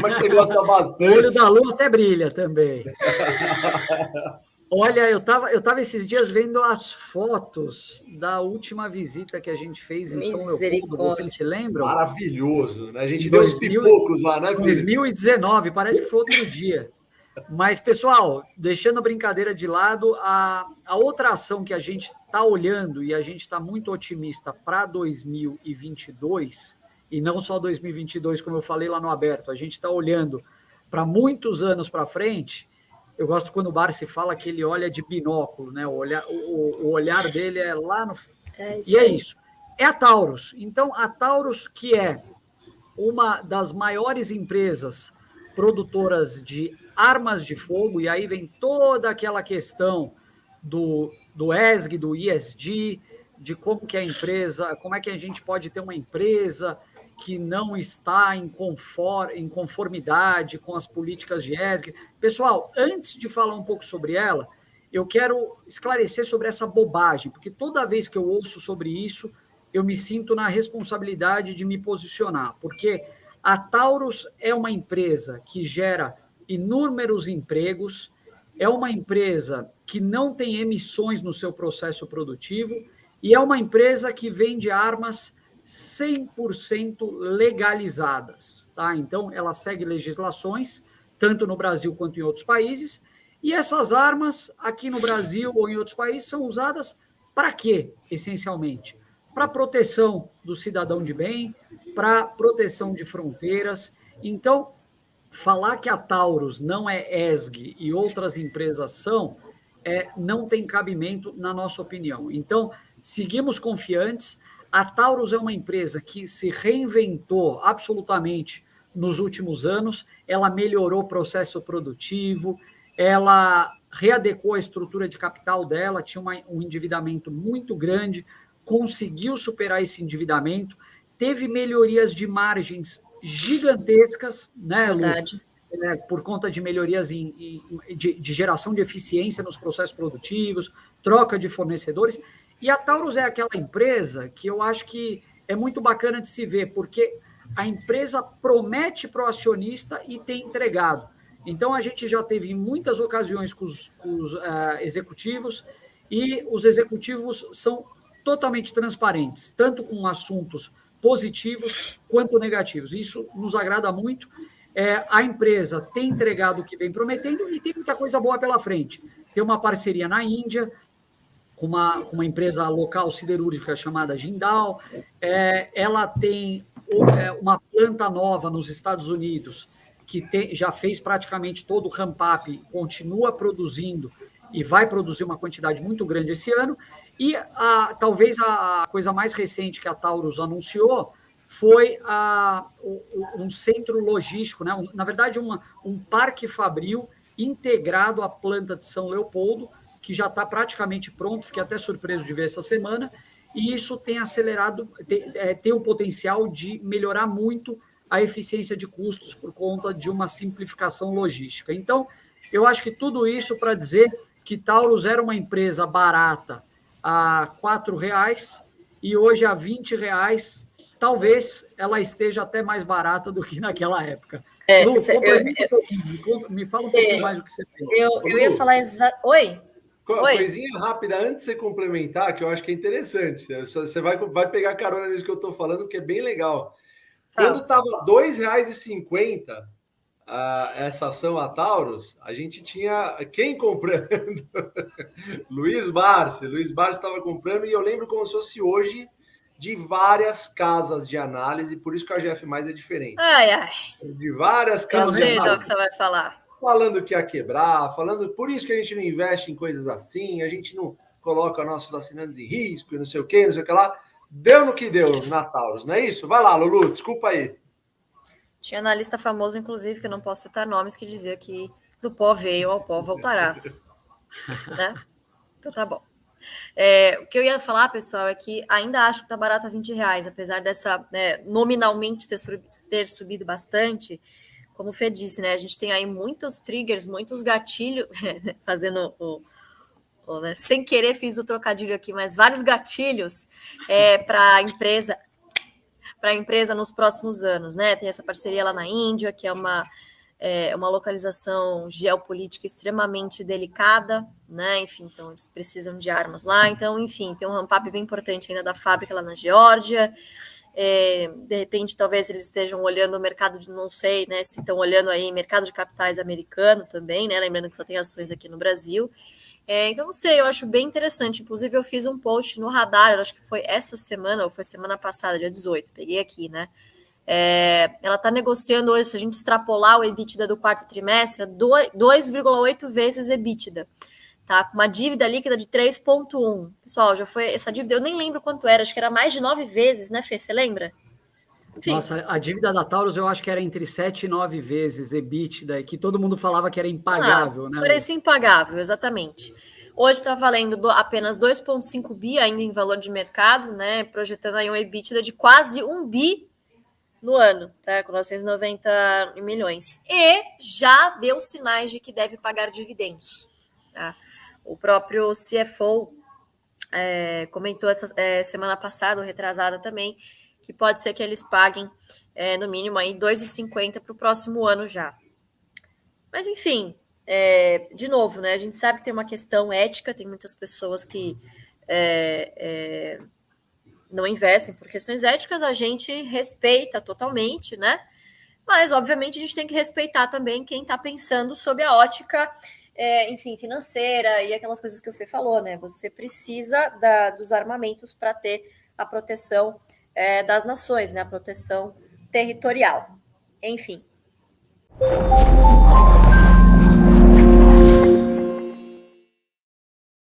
Mas você gosta O bastante. olho da lua até brilha também. Olha, eu tava esses dias vendo as fotos da última visita que a gente fez em São Leopoldo. Vocês Misericórdia. se lembram? Maravilhoso, né? A gente Em deu uns pipocos lá, né, Felipe? 2019, parece que foi outro dia. Mas, pessoal, deixando a brincadeira de lado, a outra ação que a gente está olhando e a gente está muito otimista para 2022, e não só 2022, como eu falei lá no aberto, a gente está olhando para muitos anos para frente. Eu gosto quando o Barsi fala que ele olha de binóculo, né? O olhar dele é lá no. E é isso. É a Taurus. Então, a Taurus, que é uma das maiores empresas produtoras de armas de fogo, e aí vem toda aquela questão do ESG, do ESG, de como que a empresa, como é que a gente pode ter uma empresa que não está em conformidade com as políticas de ESG. Pessoal, antes de falar um pouco sobre ela, eu quero esclarecer sobre essa bobagem, porque toda vez que eu ouço sobre isso, eu me sinto na responsabilidade de me posicionar, porque a Taurus é uma empresa que gera inúmeros empregos, é uma empresa que não tem emissões no seu processo produtivo e é uma empresa que vende armas 100% legalizadas, tá? Então, ela segue legislações, tanto no Brasil quanto em outros países, e essas armas, aqui no Brasil ou em outros países, são usadas para quê, essencialmente? Para proteção do cidadão de bem, para proteção de fronteiras. Então, falar que a Taurus não é ESG e outras empresas são, não tem cabimento na nossa opinião. Então, seguimos confiantes. A Taurus é uma empresa que se reinventou absolutamente nos últimos anos, ela melhorou o processo produtivo, ela readequou a estrutura de capital dela, tinha um endividamento muito grande, conseguiu superar esse endividamento, teve melhorias de margens gigantescas, né, Lu? Verdade. Por conta de melhorias de geração de eficiência nos processos produtivos, troca de fornecedores. E a Taurus é aquela empresa que eu acho que é muito bacana de se ver, porque a empresa promete para o acionista e tem entregado. Então, a gente já teve em muitas ocasiões com os executivos, e os executivos são totalmente transparentes, tanto com assuntos positivos quanto negativos. Isso nos agrada muito. A empresa tem entregado o que vem prometendo e tem muita coisa boa pela frente. Tem uma parceria na Índia, com uma empresa local siderúrgica chamada Jindal. Ela tem uma planta nova nos Estados Unidos, que já fez praticamente todo o ramp-up, continua produzindo e vai produzir uma quantidade muito grande esse ano. E talvez a coisa mais recente que a Taurus anunciou foi um centro logístico, né? Na verdade, um parque fabril integrado à planta de São Leopoldo, que já está praticamente pronto, fiquei até surpreso de ver essa semana, e isso tem acelerado, tem o potencial de melhorar muito a eficiência de custos por conta de uma simplificação logística. Então, eu acho que tudo isso para dizer que Taurus era uma empresa barata a R$ 4 e hoje a R$ 20, talvez ela esteja até mais barata do que naquela época. Lu, me fala um pouquinho mais o que você tem. Eu ia falar Oi? Coisinha rápida, antes de você complementar, que eu acho que é interessante. Você vai pegar carona nisso que eu estou falando, que é bem legal. Quando estava R$ 2,50 essa ação a Taurus, a gente tinha quem comprando? Luiz Barsi. Luiz Barsi estava comprando, e eu lembro como se fosse hoje, de várias casas de análise, por isso que a GF Mais é diferente. De várias casas de análise. Eu sei já o que você vai falar. Falando que ia quebrar, por isso que a gente não investe em coisas assim, a gente não coloca nossos assinantes em risco e não sei o que lá. Deu no que deu na Taurus, não é isso? Vai lá, Lulu, desculpa aí. Tinha analista famoso, inclusive, que eu não posso citar nomes, que dizia que do pó veio, ao pó voltarás. Né? Então tá bom. O que eu ia falar, pessoal, é que ainda acho que tá barato a R$ 20, apesar dessa, nominalmente ter subido bastante. Como o Fê disse, né? A gente tem aí muitos triggers, muitos gatilhos, fazendo né, sem querer fiz o trocadilho aqui, mas vários gatilhos para a empresa a empresa nos próximos anos, né? Tem essa parceria lá na Índia, que é uma localização geopolítica extremamente delicada, né? Enfim, então eles precisam de armas lá. Então, enfim, tem um ramp-up bem importante ainda da fábrica lá na Geórgia. De repente, talvez eles estejam olhando o mercado de, não sei, né? Se estão olhando aí mercado de capitais americano também, né? Lembrando que só tem ações aqui no Brasil. Então, não sei, eu acho bem interessante. Inclusive, eu fiz um post no Radar, acho que foi essa semana, ou foi semana passada, dia 18, peguei aqui, né? Ela está negociando hoje, se a gente extrapolar o EBITDA do quarto trimestre, 2,8 vezes EBITDA, tá? Com uma dívida líquida de 3,1. Pessoal, já foi essa dívida, eu nem lembro quanto era, acho que era mais de 9 vezes, né, Fê? Você lembra? Enfim. Nossa, a dívida da Taurus eu acho que era entre 7 e 9 vezes EBITDA, que todo mundo falava que era impagável, né? Parecia impagável, exatamente. Hoje está valendo apenas 2,5 bi ainda em valor de mercado, né? Projetando aí um EBITDA de quase 1 bi no ano, tá? Com 990 milhões. E já deu sinais de que deve pagar dividendos, tá? O próprio CFO comentou essa semana passada, ou retrasada também, que pode ser que eles paguem no mínimo aí 2,50 para o próximo ano já. Mas enfim, de novo, né? A gente sabe que tem uma questão ética, tem muitas pessoas que não investem por questões éticas, a gente respeita totalmente, né? Mas, obviamente, a gente tem que respeitar também quem está pensando sob a ótica, enfim, financeira e aquelas coisas que o Fê falou, né? Você precisa dos armamentos para ter a proteção das nações, né? A proteção territorial. Enfim.